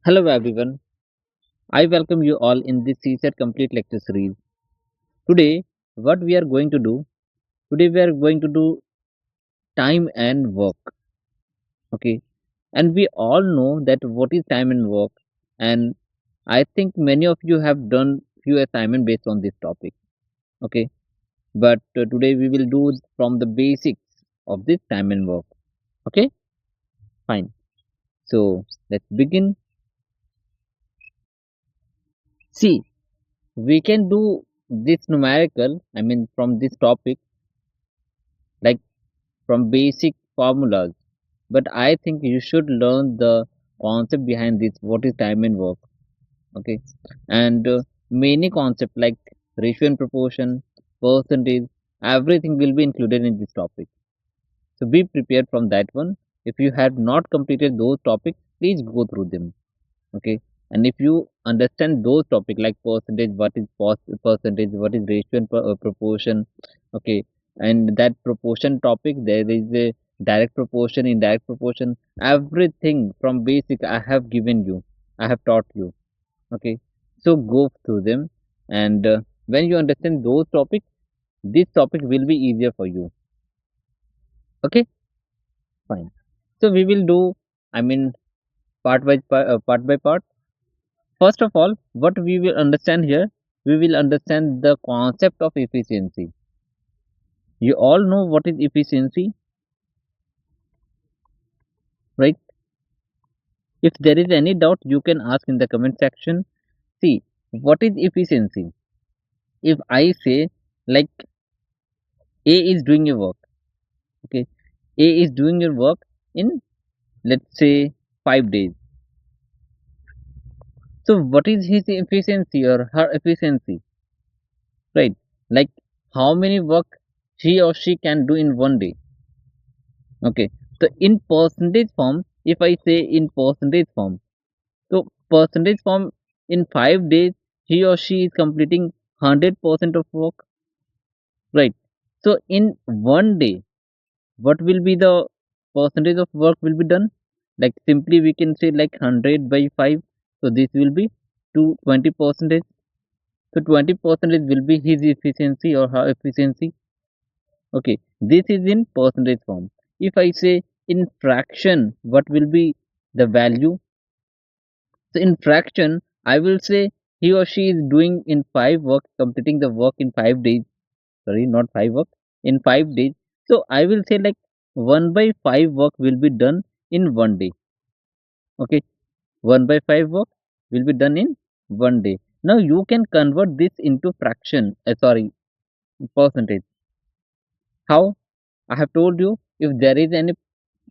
Hello everyone, I welcome you all in this CSAT complete lecture series. Today, what we are going to do, today we are going to do time and work, okay? And we all know that what is time and work, and I think many of you have done few assignment based on this topic, okay? But today we will do from the basics of this time and work, okay? Fine. So let's begin. See, we can do this numerical, I mean from this topic, like from basic formulas, but I think you should learn the concept behind this, what is time and work, okay? And many concept like ratio and proportion, percentage, everything will be included in this topic, so be prepared from that one. If you have not completed those topics, please go through them, okay? And if you understand those topic like percentage, what is percentage, what is ratio and proportion, okay, and that proportion topic, there is a direct proportion, indirect proportion, everything from basic I have given you, I have taught you, okay? So go through them, and when you understand those topics, this topic will be easier for you, okay? Fine. So we will do, I mean, part by part. First of all, what we will understand here, we will understand the concept of efficiency. You all know what is efficiency, right? If there is any doubt, you can ask in the comment section. See, what is efficiency? If I say, like, A is doing your work, okay? A is doing your work in, let's say, 5 days. So, what is his efficiency or her efficiency, right? Like, how many work he or she can do in one day? Okay, so in percentage form, if I say in percentage form, so percentage form, in 5 days, he or she is completing 100% of work, right? So in one day, what will be the percentage of work will be done? Like simply we can say like 100 by 5. So this will be to 20%. So 20% will be his efficiency or her efficiency. Okay, this is in percentage form. If I say in fraction, what will be the value? So in fraction, I will say he or she is doing in 5 work, completing the work in 5 days. Sorry, not 5 work, in 5 days. So I will say like 1/5 work will be done in one day. Okay, 1/5 work will be done in one day. Now you can convert this into fraction. Sorry, percentage. How? I have told you, if there is any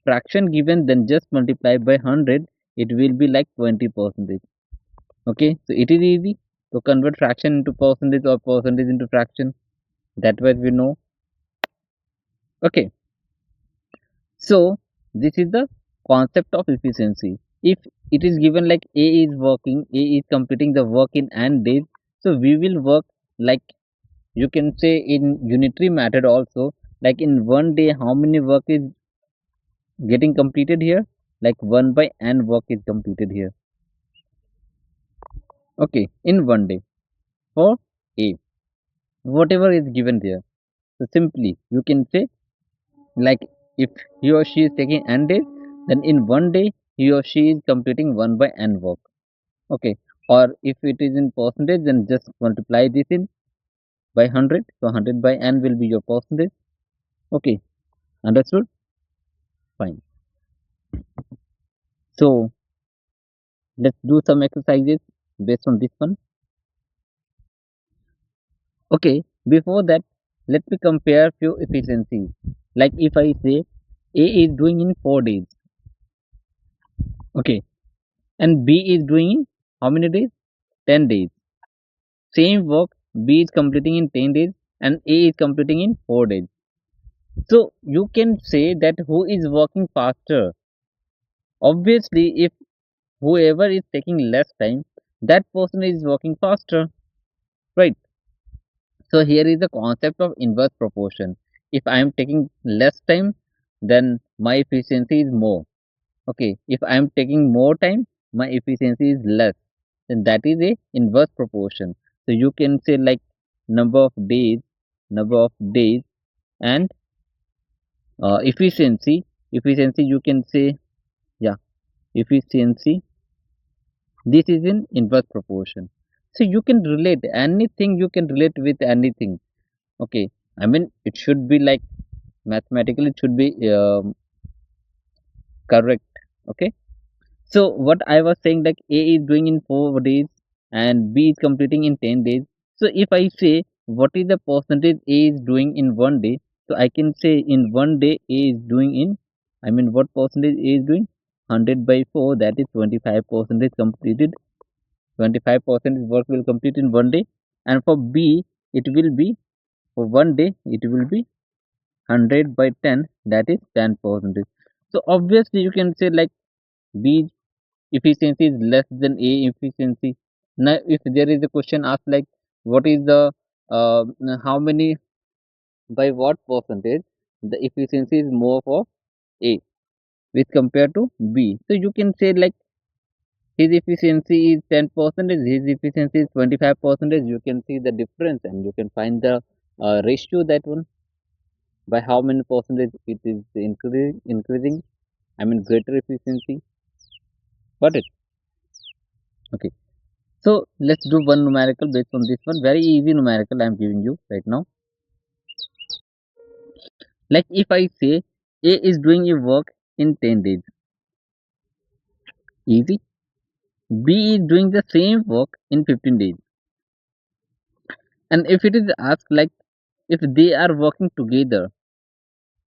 fraction given, then just multiply by 100, it will be like 20%. Okay, so it is easy to convert fraction into percentage or percentage into fraction, that way we know. Okay, so this is the concept of efficiency. If it is given like A is completing the work in n days, so we will work like, you can say in unitary method also, like in one day how many work is getting completed here, like 1 by n work is completed here, okay, in one day for A, whatever is given there. So simply you can say, like, if he or she is taking n days, then in one day he or she is completing 1 by n work, okay? Or if it is in percentage, then just multiply this in by 100, so 100 by n will be your percentage, okay? Understood? Fine. So let's do some exercises based on this one. Okay, before that, let me compare few efficiencies. Like if I say A is doing in 4 days, okay, and B is doing in how many days? 10 days. Same work, B is completing in 10 days and A is completing in 4 days. So you can say that who is working faster? Obviously, if whoever is taking less time, that person is working faster, right? So here is the concept of inverse proportion. If I am taking less time, then my efficiency is more. Okay, if I am taking more time, my efficiency is less, then that is a inverse proportion. So you can say like number of days, number of days, and efficiency. Efficiency you can say, yeah, efficiency. This is in inverse proportion. So you can relate anything. You can relate with anything. Okay, I mean it should be like mathematically it should be correct. Okay. So what I was saying, like A is doing in 4 days and B is completing in 10 days. So if I say what is the percentage A is doing in 1 day, so I can say in 1 day A is doing in, I mean what percentage A is doing? 100/4, that is 25% completed. 25% work will complete in 1 day. And for B, it will be for 1 day, it will be 100/10, that is 10%. So obviously you can say like B efficiency is less than A efficiency. Now, if there is a question asked like what is the uh, how many by what percentage the efficiency is more for A with compared to B. So you can say like his efficiency is 10%, his efficiency is 25%. You can see the difference and you can find the ratio that one by how many percentage it is increasing. I mean greater efficiency. Got it? Okay. So let's do one numerical based on this one. Very easy numerical I'm giving you right now. Like if I say A is doing a work in 10 days, easy. B is doing the same work in 15 days. And if it is asked like if they are working together,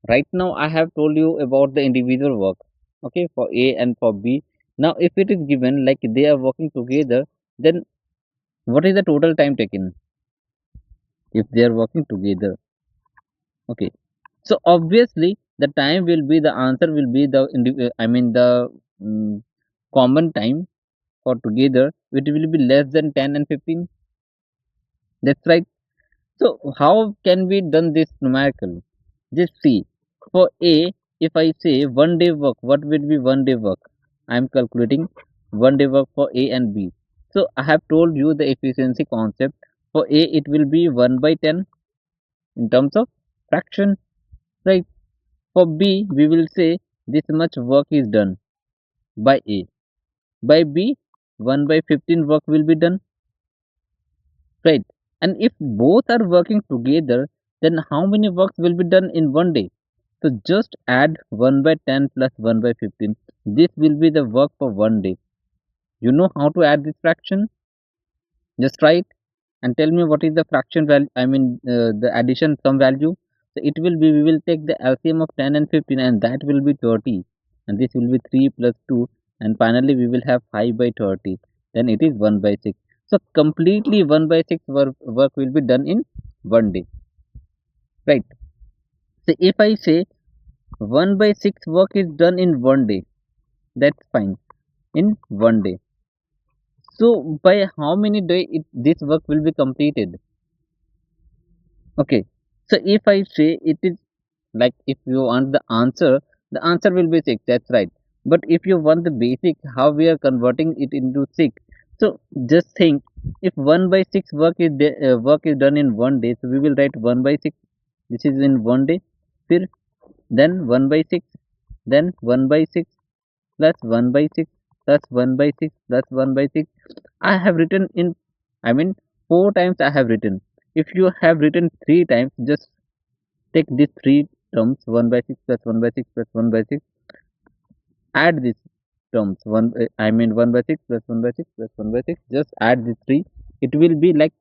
right now I have told you about the individual work, okay, for A and for B. Now if it is given like they are working together, then what is the total time taken if they are working together? Okay. So obviously, the time will be the answer will be the I mean the mm, common time for together, which will be less than 10 and 15. That's right. So how can we done this numerical? Just see. For A, if I say 1 day work, what will be 1 day work? I am calculating 1 day work for A and B. So I have told you the efficiency concept. For A, it will be 1/10 in terms of fraction, right? For B, we will say this much work is done by A. By B, 1/15 work will be done, right? And if both are working together, then how many works will be done in 1 day? So just add 1/10 plus 1/15. This will be the work for 1 day. You know how to add this fraction? Just try it and tell me what is the fraction value. I mean the addition sum value. So it will be we will take the LCM of 10 and 15 and that will be 30 and this will be 3 plus 2 and finally we will have 5/30, then it is 1/6. So completely 1/6 work will be done in 1 day, right? So if I say 1/6 work is done in 1 day, that's fine, in 1 day. So by how many day this work will be completed? Okay, so if I say it is like if you want the answer will be 6. That's right. But if you want the basic, how we are converting it into 6. So just think if 1/6 work is done in 1 day, so we will write 1/6. This is in 1 day. Fir, then 1/6, then 1/6 plus 1/6 plus 1/6 plus 1/6. I have written in, I mean, 4 times I have written. If you have written 3 times, just take these three terms 1/6 plus 1/6 plus 1/6. Add these terms I mean 1/6 plus 1/6 plus 1/6. Just add these three. It will be like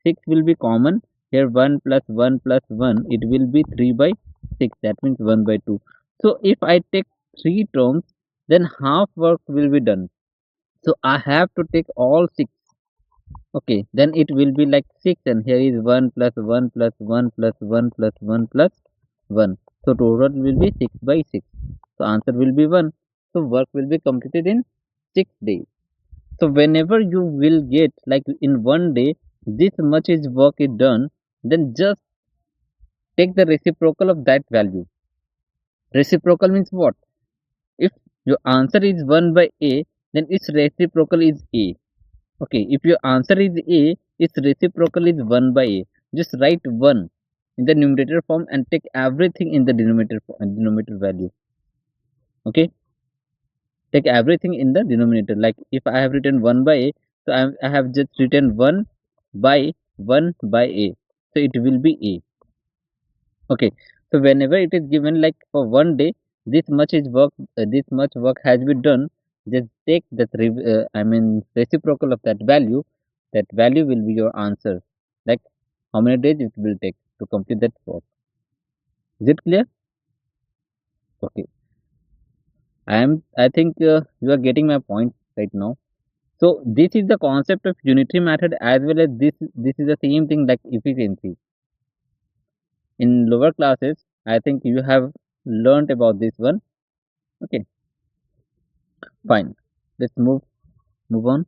6 will be common. Here 1 plus 1 plus 1. It will be 3/6. That means 1/2. So if I take three terms, then half work will be done. So I have to take all six. Okay, then it will be like 6 and here is 1 plus 1 plus 1 plus 1 plus 1 plus 1. So total will be 6/6. So answer will be 1. So work will be completed in 6 days. So whenever you will get like in 1 day this much is work is done, then just take the reciprocal of that value. Reciprocal means what? If your answer is 1/A, then its reciprocal is A. Okay, if your answer is A, its reciprocal is 1 by A. Just write 1 in the numerator form and take everything in the denominator value. Okay, take everything in the denominator. Like if I have written 1 by A, so I have just written 1 by A. So it will be A. Okay, so whenever it is given like for one day, this much work has been done. Just take that, reciprocal of that value. That value will be your answer. Like how many days it will take to complete that work. Is it clear? Okay, I think you are getting my point right now. So this is the concept of unitary method as well as this is the same thing like efficiency. In lower classes, I think you have learned about this one. Okay, fine. Let's move on.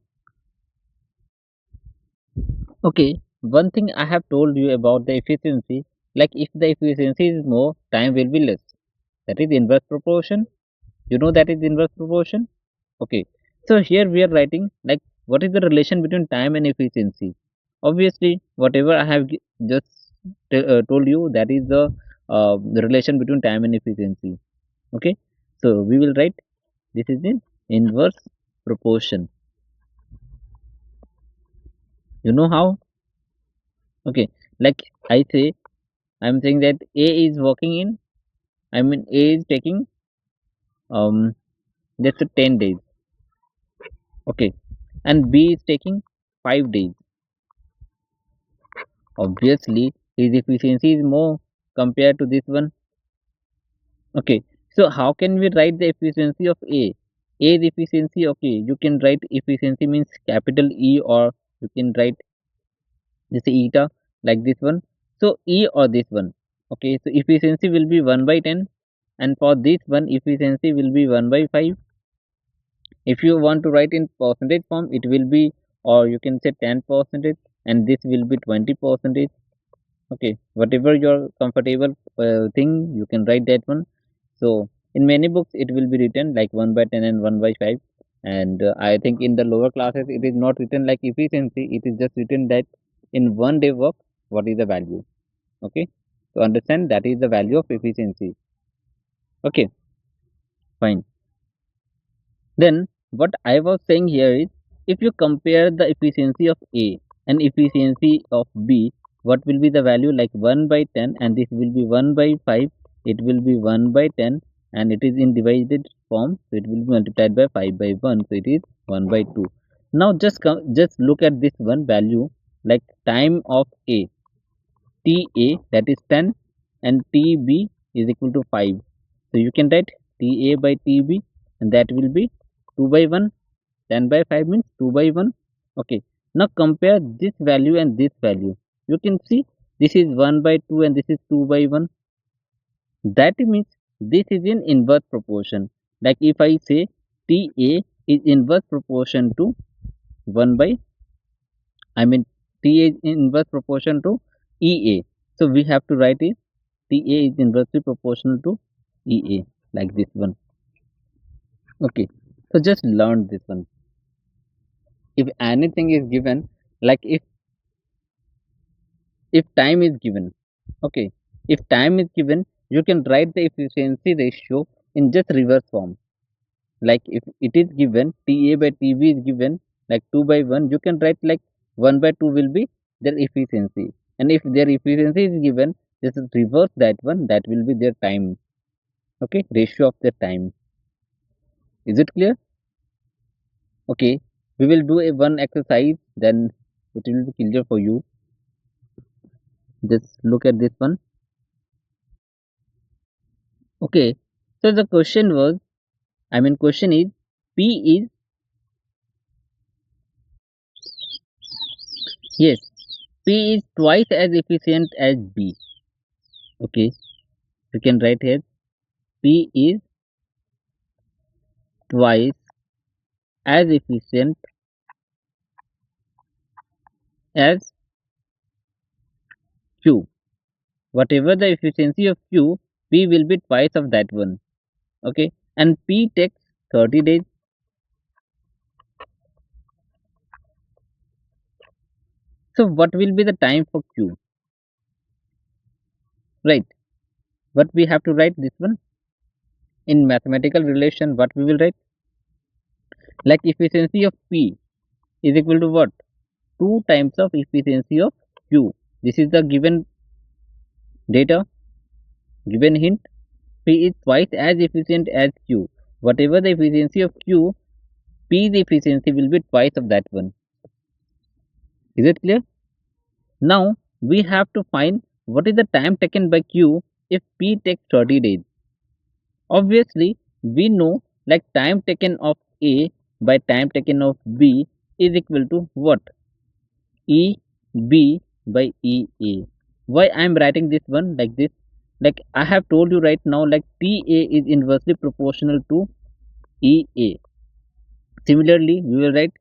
Okay, one thing I have told you about the efficiency, like if the efficiency is more, time will be less. That is inverse proportion. You know that is inverse proportion. Okay, so here we are writing like what is the relation between time and efficiency. Obviously, whatever I have just told you, that is the relation between time and efficiency. Okay, so we will write this is in inverse proportion. You know how? Okay, like I say, I'm saying that A is working in, A is taking um let's say 10 days. Okay, and B is taking 5 days. Obviously, his efficiency is more compared to this one. Okay, so how can we write the efficiency of A? A's efficiency, okay, you can write efficiency means capital E, or you can write this eta like this one. So E or this one. Okay, so efficiency will be 1 by 10, and for this one efficiency will be 1 by 5. If you want to write in percentage form, it will be, or you can say 10 percentage, and this will be 20 percentage. Okay, whatever your comfortable thing, you can write that one. So in many books it will be written like 1 by 10 and 1 by 5, and I think in the lower classes it is not written like efficiency, it is just written that in one day work what is the value. Okay, to understand that is the value of efficiency. Okay, fine. Then what I was saying here is, if you compare the efficiency of A and efficiency of B, what will be the value? Like 1 by 10, and this will be 1 by 5, it will be 1 by 10, and it is in divided form, so it will be multiplied by 5 by 1, so it is 1 by 2. Now just look at this one value, like time of A, TA, that is 10, and TB is equal to 5. So you can write TA by TB, and that will be 2 by 1. 10 by 5 means 2 by 1. Okay, now compare this value and this value. You can see this is 1 by 2 and this is 2 by 1. That means this is in inverse proportion. Like if I say TA is inverse proportion to 1 by, I mean TA is inverse proportion to EA. So we have to write it TA is inversely proportional to EA, like this one. Okay, so just learn this one. If anything is given, like if time is given, okay, if time is given, you can write the efficiency ratio in just reverse form. Like if it is given Ta by Tb is given like 2 by 1, you can write like 1 by 2 will be their efficiency, and if their efficiency is given, just reverse that one, that will be their time. Okay, ratio of the time. Is it clear? Okay, we will do a one exercise, then it will be clear for you. Just look at this one. Okay, so the question was, question is, P is, yes, P is twice as efficient as B. Okay, you can write here, P is twice as efficient as Q. Whatever the efficiency of Q, P will be twice of that one. Okay, and P takes 30 days. So what will be the time for Q? Right. What we have to write this one in mathematical relation. What we will write, like efficiency of P is equal to what? 2 times of efficiency of Q. This is the given data, given hint. P is twice as efficient as Q. Whatever the efficiency of Q, P's efficiency will be twice of that one. Is it clear? Now we have to find what is the time taken by Q if P takes 30 days. Obviously, we know like time taken of A by time taken of B is equal to what? E B by E A. Why I am writing this one like this? Like I have told you right now, like T A is inversely proportional to E A. Similarly, we will write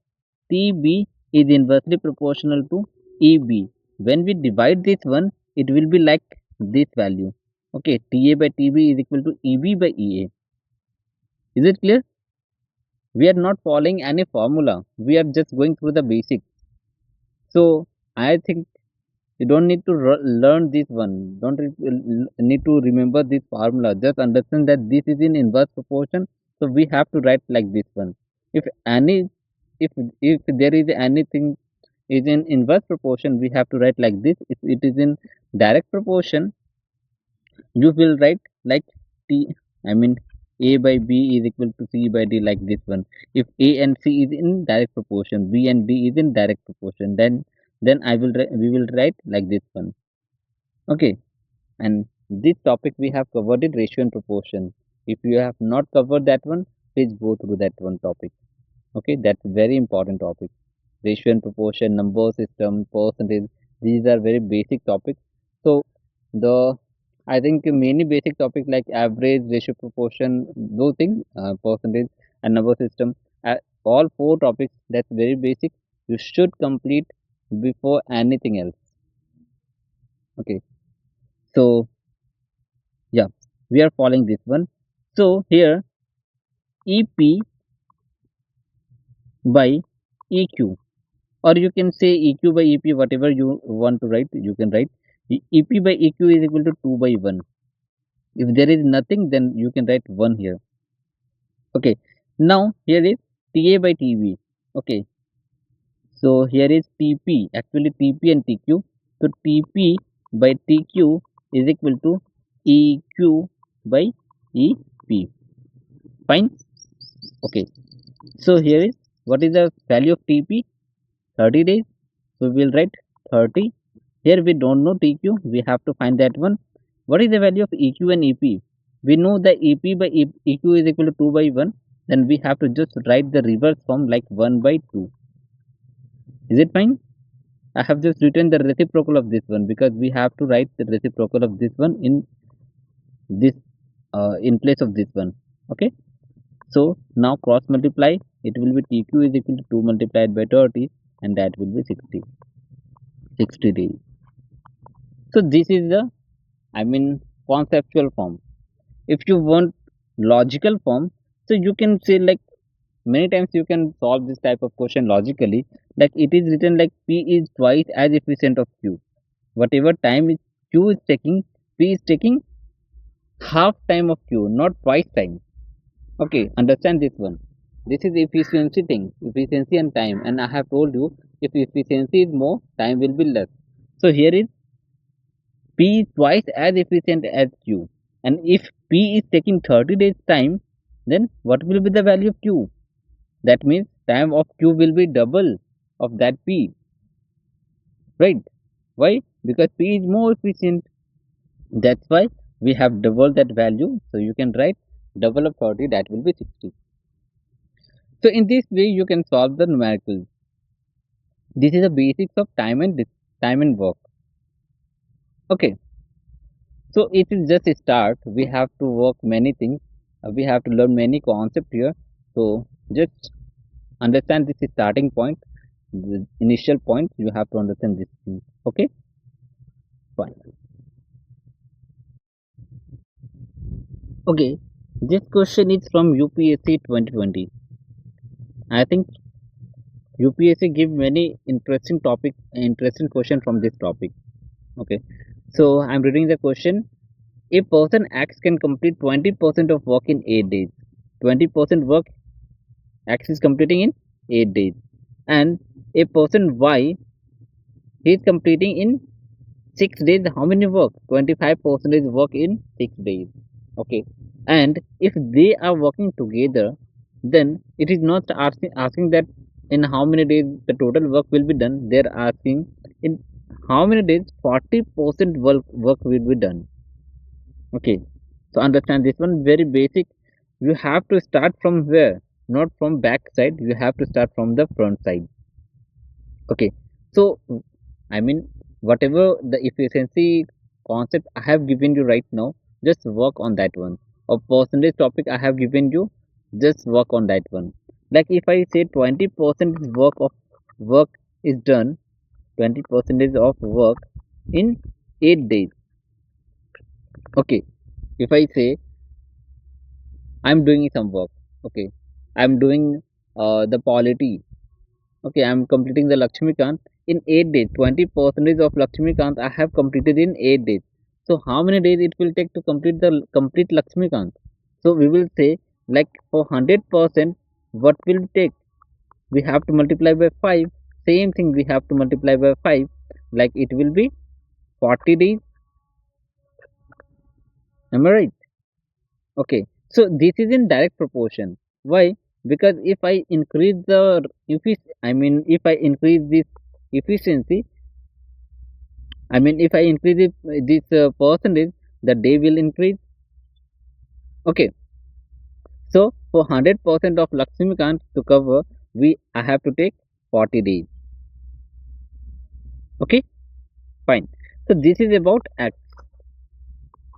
T B is inversely proportional to E B. When we divide this one, it will be like this value. Okay, T A by T B is equal to E B by E A. Is it clear? We are not following any formula. We are just going through the basics. So I think you don't need to learn this one. Don't need to remember this formula. Just understand that this is in inverse proportion. So we have to write like this one. If any, if there is anything is in inverse proportion, we have to write like this. If it is in direct proportion, you will write like T, I mean A by B is equal to C by D, like this one. If A and C is in direct proportion, B and D is in direct proportion, then I will we will write like this one. Okay, and this topic we have covered it, ratio and proportion. If you have not covered that one, please go through that one topic. Okay, that's very important topic. Ratio and proportion, number system, percentage, these are very basic topics. So the, I think many basic topics like average, ratio, proportion, those things, percentage and number system, all four topics, that's very basic, you should complete before anything else. Okay, so yeah, we are following this one. So here EP by EQ, or you can say EQ by EP, whatever you want to write, you can write EP by EQ is equal to 2 by 1. If there is nothing, then you can write 1 here. Okay, now here is TA by TB. Okay, so here is TP, actually TP and TQ. So TP by TQ is equal to EQ by EP. Fine. Okay, so here is, what is the value of TP? 30 days. So we will write 30. Here we don't know TQ, we have to find that one. What is the value of EQ and EP? We know that EP by EQ is equal to 2 by 1. Then we have to just write the reverse form like 1 by 2. Is it fine? I have just written the reciprocal of this one because we have to write the reciprocal of this one in this in place of this one. Okay. So now cross multiply, it will be TQ is equal to 2 multiplied by 30, and that will be 60 days. So this is the, I mean, conceptual form. If you want logical form, so you can say like many times you can solve this type of question logically, like it is written like P is twice as efficient of Q. Whatever time is Q is taking, P is taking half time of Q, not twice time. Okay, understand this one. This is efficiency thing, efficiency and time, and I have told you if efficiency is more, time will be less. So here is P is twice as efficient as Q. And if P is taking 30 days time, then what will be the value of Q? That means time of Q will be double of that P. Right? Why? Because P is more efficient. That's why we have double that value. So you can write double of 30, that will be 60. So in this way you can solve the numericals. This is the basics of time and work. Okay. So it is just a start. We have to work many things. We have to learn many concepts here. So just understand this is starting point, the initial point. You have to understand this thing. Okay, fine. Okay, this question is from UPSC 2020. I think UPSC give many interesting question from this topic. Okay, so I'm reading the question. A person X can complete 20% of work in 8 days. 20% work X is completing in 8 days, and a person Y he is completing in 6 days. How many work? 25% work in 6 days. Okay, and if they are working together, then it is not asking that in how many days the total work will be done. They're asking in how many days 40% work will be done. Okay, so understand this one very basic. You have to start from where? Not from back side, you have to start from the front side. Okay, so I mean, whatever the efficiency concept I have given you right now, just work on that one. Or percentage topic I have given you, just work on that one. Like if I say 20% work is done, 20% of work in 8 days. Okay, if I say I'm doing some work, okay, I'm doing the polity. Okay, I'm completing the Lakshmikant in 8 days. 20% of Lakshmikant I have completed in 8 days. So how many days it will take to complete the complete Lakshmikant? So we will say like for 100%, what will it take? We have to multiply by 5. Same thing we have to multiply by 5. Like it will be 40 days. Am I right? Okay. So this is in direct proportion. Why? Because if I increase the if I increase this efficiency, if I increase this percentage, the day will increase. Okay, so for 100% of Lakshmikant to cover, I have to take 40 days. Okay, fine. So this is about X.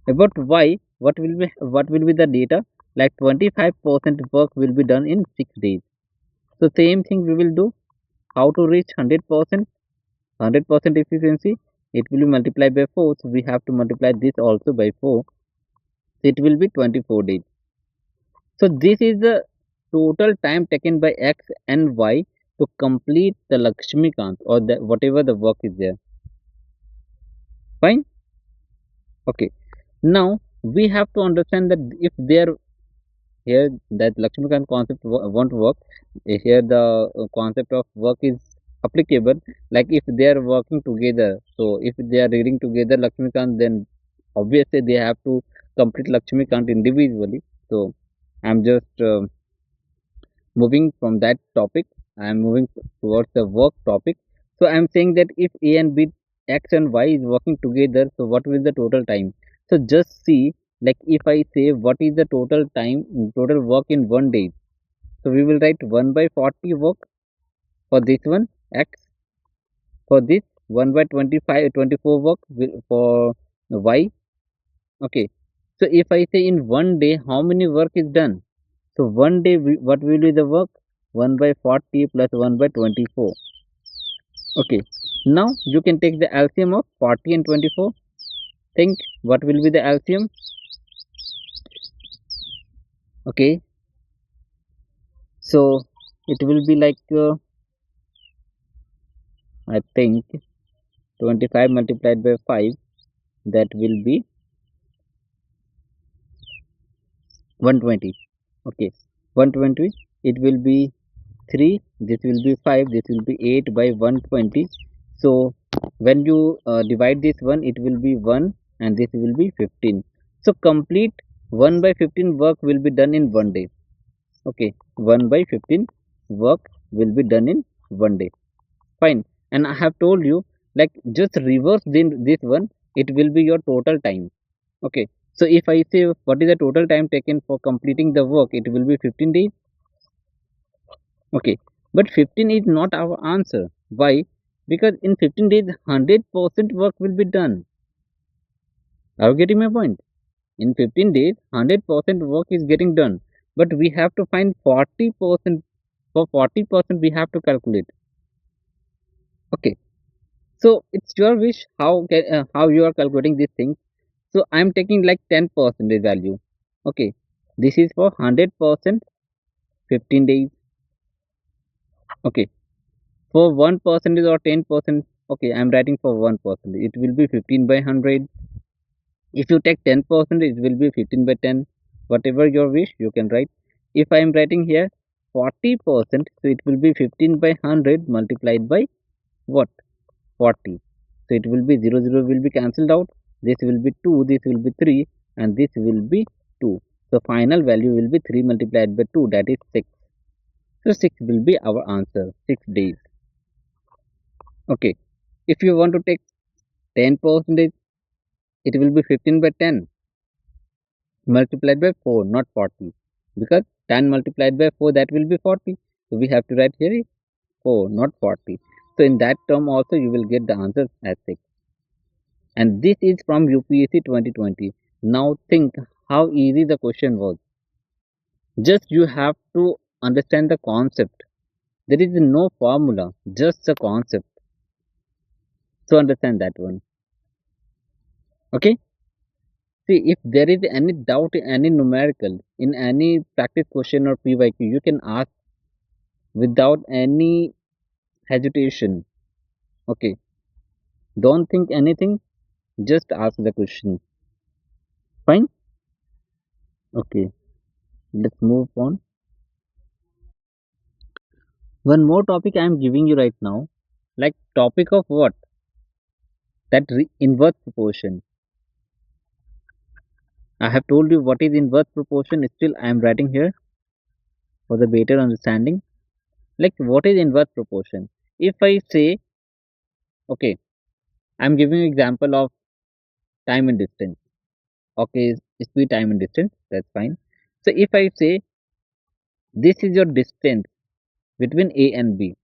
About Y, what will be the data? Like 25% work will be done in 6 days. So same thing we will do. How to reach 100%? 100% efficiency. It will be multiplied by 4. So we have to multiply this also by 4. So it will be 24 days. So this is the total time taken by X and Y to complete the Lakshmikant or the whatever the work is there. Fine. Okay. Now we have to understand that if there here that Lakshmikant concept won't work. Here the concept of work is applicable. Like if they are working together, so if they are reading together Lakshmikant, then obviously they have to complete Lakshmikant individually. So I'm just moving from that topic. I'm moving towards the work topic. So I'm saying that if A and B, X and Y is working together, so what will the total time? So just see, like if I say what is the total time, total work in 1 day. So we will write 1 by 40 work for this one X, for this 1 by 25 24 work for Y. Okay, so if I say in 1 day how many work is done, so 1 day what will be the work? 1 by 40 plus 1 by 24. Okay, now you can take the LCM of 40 and 24. Think what will be the LCM? Okay, so it will be like I think 25 multiplied by 5, that will be 120. Okay, 120, it will be 3, this will be 5, this will be 8 by 120. So when you divide this one, it will be 1 and this will be 15. So complete 1 by 15 work will be done in 1 day. Okay, 1 by 15 work will be done in 1 day. Fine. And I have told you, like just reverse this one, it will be your total time. Okay, so if I say what is the total time taken for completing the work, it will be 15 days. Okay, but 15 is not our answer. Why? Because in 15 days 100% work will be done. Are you getting my point? In 15 days 100% work is getting done, but we have to find 40%. For 40% we have to calculate. Okay, so it's your wish how you are calculating these things. So I'm taking like 10% value. Okay, this is for 100% 15 days. Okay, For 1% or 10%, okay, I'm writing for 1%. It will be 15 by 100. If you take 10%, it will be 15 by 10. Whatever your wish, you can write. If I am writing here 40%, so it will be 15 by 100 multiplied by what? 40. So it will be 0 will be cancelled out. This will be 2, this will be 3, and this will be 2. So final value will be 3 multiplied by 2, that is 6. So 6 will be our answer, 6 days. Okay. If you want to take 10%, it will be 15 by 10 multiplied by 4, not 40. Because 10 multiplied by 4, that will be 40. So we have to write here 4, not 40. So in that term also you will get the answer as 6. And this is from UPSC 2020. Now think how easy the question was. Just you have to understand the concept. There is no formula, just the concept. So understand that one. Okay. See, if there is any doubt in any numerical, in any practice question or PYQ, you can ask without any hesitation. Okay. Don't think anything, just ask the question. Fine? Okay. Let's move on. One more topic I am giving you right now. Like topic of what? That inverse proportion. I have told you what is inverse proportion. Still I am writing here for the better understanding. Like what is inverse proportion? If I say, okay, I am giving you example of time and distance. Okay, speed, time and distance. That's fine. So if I say this is your distance between A and B.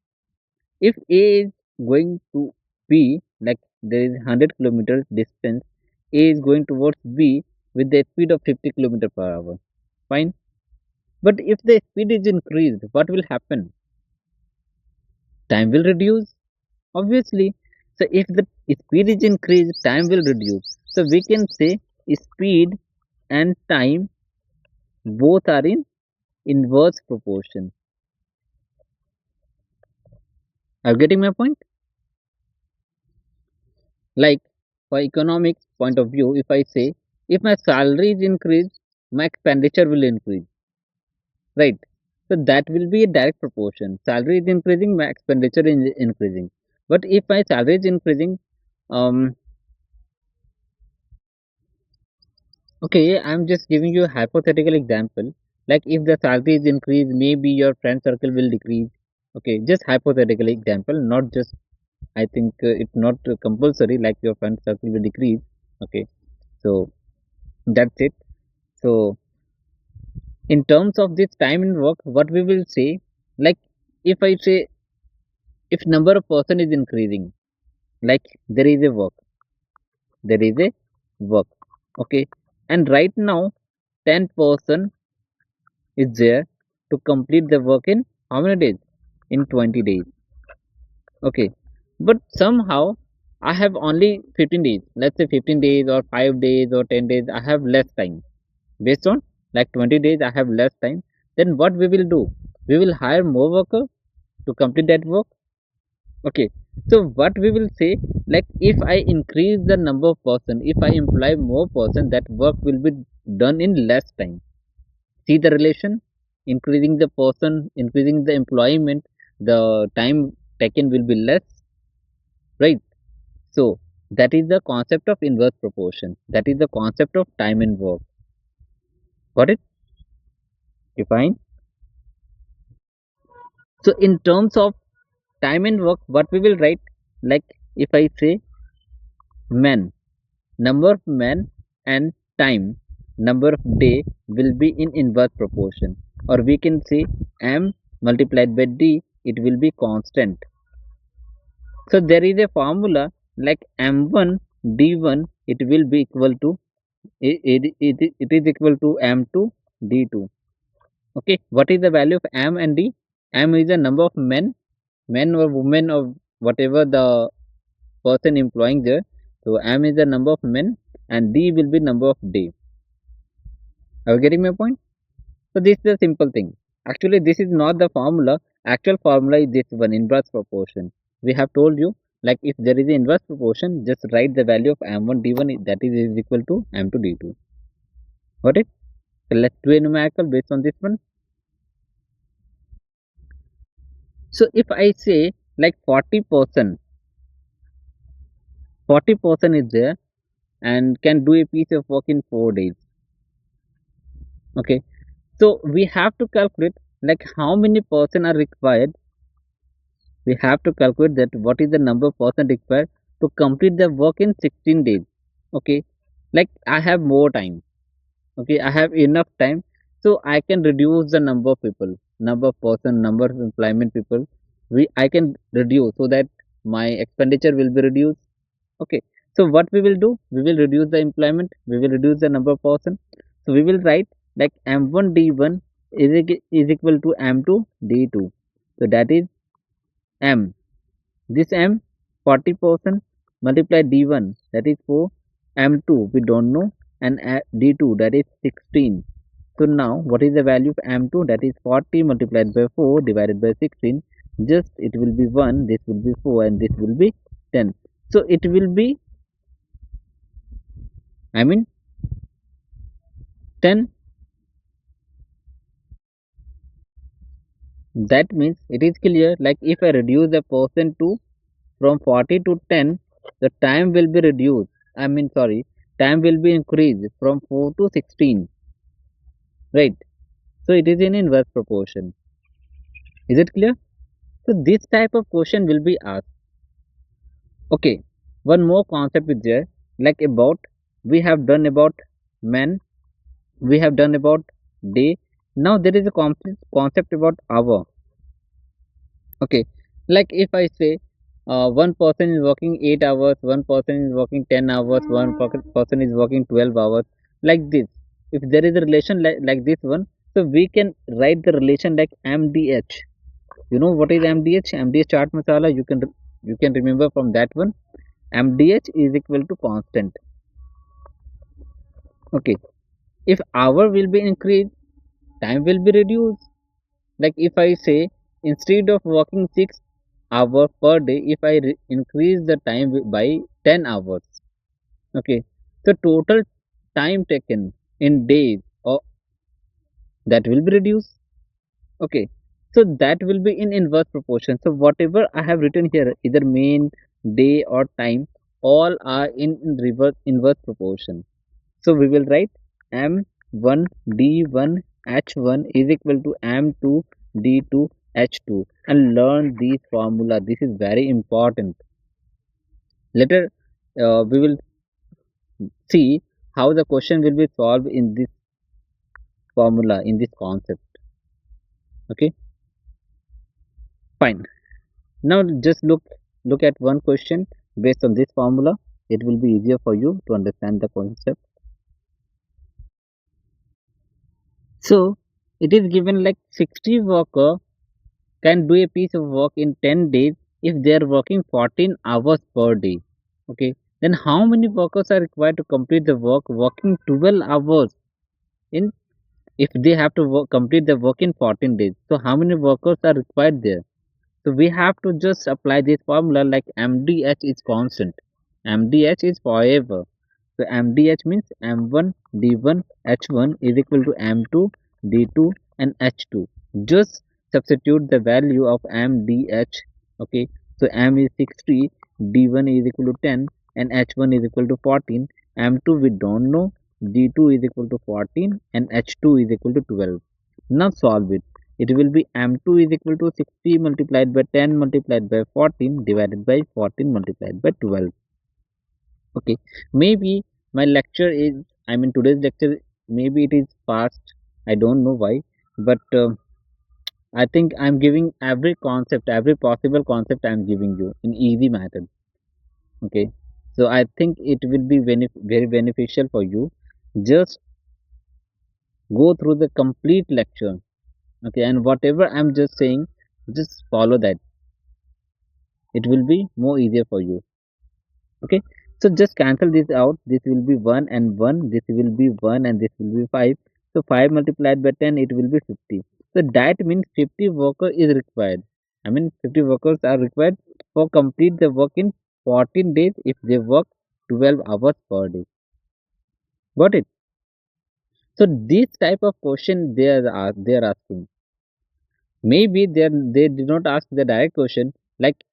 If A is going to B, like there is 100 kilometers distance, A is going towards B with the speed of 50 kilometer per hour. Fine. But if the speed is increased, what will happen? Time will reduce, obviously. So if the speed is increased, time will reduce. So we can say speed and time both are in inverse proportion. Are you getting my point? Like for economics point of view, if I say if my salary is increased, my expenditure will increase, right? So that will be a direct proportion. Salary is increasing, my expenditure is increasing. But if my salary is increasing, um, okay, I'm just giving you a hypothetical example. Like if the salary is increased, maybe your friend circle will decrease. Okay, just hypothetical example, not just. I think it's not compulsory. Like your friend circle will decrease. Okay, so that's it. So in terms of this time and work, what we will say, like if I say if number of person is increasing, like there is a work, okay, and right now 10% is there to complete the work in how many days? In 20 days, okay, but somehow I have only 15 days, let's say 15 days or 5 days or 10 days, I have less time based on like 20 days I have less time. Then what we will do, we will hire more worker to complete that work. Okay, so what we will say, like if I increase the number of person, if I employ more person, that work will be done in less time. See the relation, increasing the person, increasing the employment, the time taken will be less, right? So that is the concept of inverse proportion, that is the concept of time and work. Got it? Define. So in terms of time and work, what we will write, like if I say men, number of men, and time, number of day will be in inverse proportion, or we can say m multiplied by d, it will be constant. So there is a formula like m1 d1, it will be equal to it is equal to m2 d2. Okay, what is the value of m and d? M is the number of men or women or whatever the person employing there. So m is the number of men and d will be number of day. Are you getting my point? So this is a simple thing. Actually, this is not the formula. actual formula is this one, inverse proportion. We have told you, like if there is an inverse proportion, just write the value of m1 d1 that is equal to m2 d2. Got it? So let's do a numerical based on this one. So if I say like 40% is there and can do a piece of work in 4 days. Okay, so we have to calculate like how many person are required. We have to calculate that what is the number of person required to complete the work in 16 days. Okay, like I have more time. Okay, I have enough time, so I can reduce the number of people, number of person, number of employment people. I can reduce so that my expenditure will be reduced. Okay, so what we will do, we will reduce the employment, we will reduce the number of person. So we will write like m1 d1 is equal to m2 d2. So that is m, this m 40% multiply d1 that is 4, m2 we don't know, and d2 that is 16. So now what is the value of m2, that is 40 multiplied by 4 divided by 16. Just it will be 1, this will be 4, and this will be 10. So it will be, I mean 10. That means it is clear, like if I reduce the percent to from 40 to 10, the time will be reduced. I mean, sorry, time will be increased from 4 to 16, right? So it is in inverse proportion. Is it clear? So this type of question will be asked. Okay, one more concept is there, like about we have done about man, we have done about day. Now there is a concept about hour. Okay, like if I say one person is working 8 hours, one person is working 10 hours, person is working 12 hours, like this. If there is a relation like this one, so we can write the relation like mdh. You know what is mdh? Mdh chart masala, you can remember from that one. Mdh is equal to constant. Okay, if hour will be increased, time will be reduced. Like if I say instead of working 6 hours per day, if I increase the time by 10 hours, okay, so total time taken in days or that will be reduced. Okay, so that will be in inverse proportion. So whatever I have written here, either main, day or time, all are in reverse inverse proportion. So we will write m1 d1 h1 is equal to m2 d2 h2 and learn this formula. This is very important. Later we will see how the question will be solved in this formula, in this concept. Okay, fine. Now just look at one question based on this formula. It will be easier for you to understand the concept. So it is given like 60 worker can do a piece of work in 10 days if they are working 14 hours per day. Okay, then how many workers are required to complete the work working 12 hours in, if they have to complete the work in 14 days? So how many workers are required there? So we have to just apply this formula like mdh is constant, mdh is forever. So mdh means m1 d1 h1 is equal to m2 d2 and h2. Just substitute the value of mdh. Okay, so m is 60, d1 is equal to 10 and h1 is equal to 14. M2 we don't know, d2 is equal to 14 and h2 is equal to 12. Now solve it. It will be m2 is equal to 60 multiplied by 10 multiplied by 14 divided by 14 multiplied by 12. Okay, maybe my lecture is, I mean today's lecture, maybe it is fast. I don't know why, but I think I'm giving every concept, every possible concept I'm giving you in easy method. Okay, so I think it will be very beneficial for you. Just go through the complete lecture. Okay, and whatever I'm just saying, just follow that. It will be more easier for you. Okay, so just cancel this out. This will be 1 and 1, this will be 1 and this will be 5. So 5 multiplied by 10, it will be 50. So that means 50 worker is required. I mean 50 workers are required for complete the work in 14 days if they work 12 hours per day. Got it? So this type of question they are asking. Maybe they did not ask the direct question like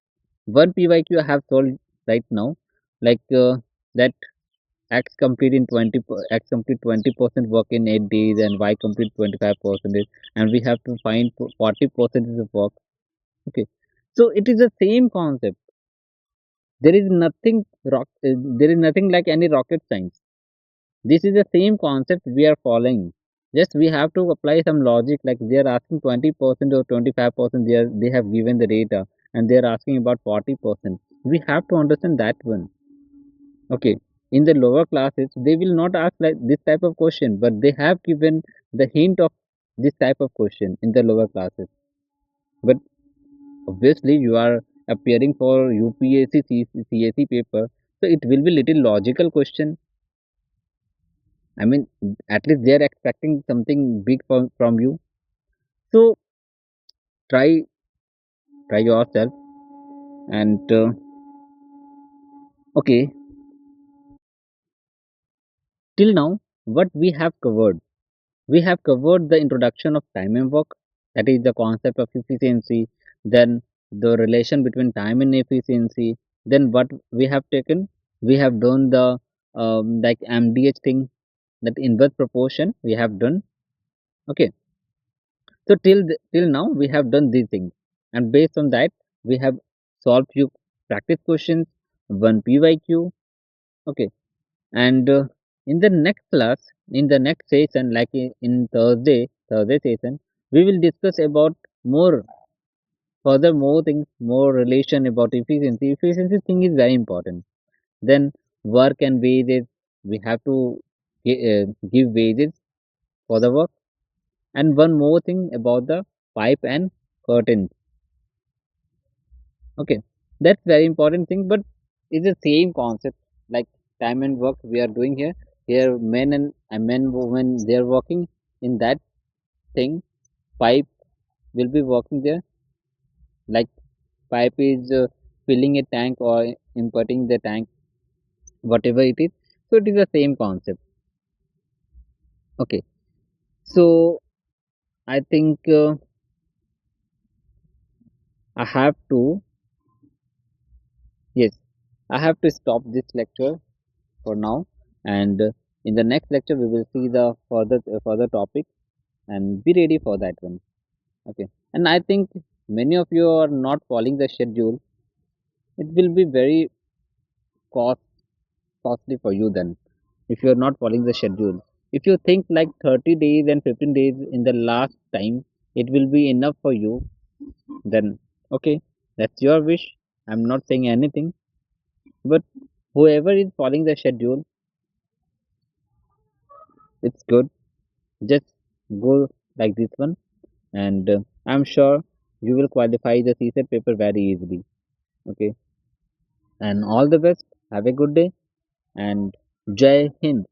one PYQ I have told right now, like that X complete in X complete 20% work in 8 days and Y complete 25%, and we have to find 40% of work. Okay, so it is the same concept. There is nothing there is nothing like any rocket science. This is the same concept we are following. Just we have to apply some logic. Like they are asking 20% or 25%. They have given the data, and they are asking about 40%. We have to understand that one. Okay. In the lower classes, they will not ask like this type of question, but they have given the hint of this type of question in the lower classes. But obviously, you are appearing for UPSC CSE paper, so it will be little logical question. I mean, at least they are expecting something big from you. So try yourself. And okay, till now, what we have covered. We have covered the introduction of time and work, that is the concept of efficiency, then the relation between time and efficiency. Then what we have taken, we have done the like MDH thing, that inverse proportion we have done. Okay, so till now we have done these things, and based on that we have solved few practice questions, one PYQ. Okay, and in the next class, in the next session, like in Thursday session, we will discuss about more further more things, more relation about efficiency thing is very important. Then work and wages, we have to give wages for the work. And one more thing about the pipe and curtains. Okay, that's very important thing, but it's the same concept like time and work we are doing here. Here, men, women, they are working in that thing. Pipe will be working there. Like pipe is filling a tank or importing the tank, whatever it is. So it is the same concept. Okay, so I think I have to yes, I have to stop this lecture for now, and in the next lecture we will see the further topic, and be ready for that one. Okay, and I think many of you are not following the schedule. It will be very cost costly for you then if you are not following the schedule. If you think like 30 days and 15 days in the last time, it will be enough for you, then okay, that's your wish. I'm not saying anything, but whoever is following the schedule, it's good. Just go like this one, and I'm sure you will qualify the CSAT paper very easily. Okay, and all the best. Have a good day, and Jai Hind.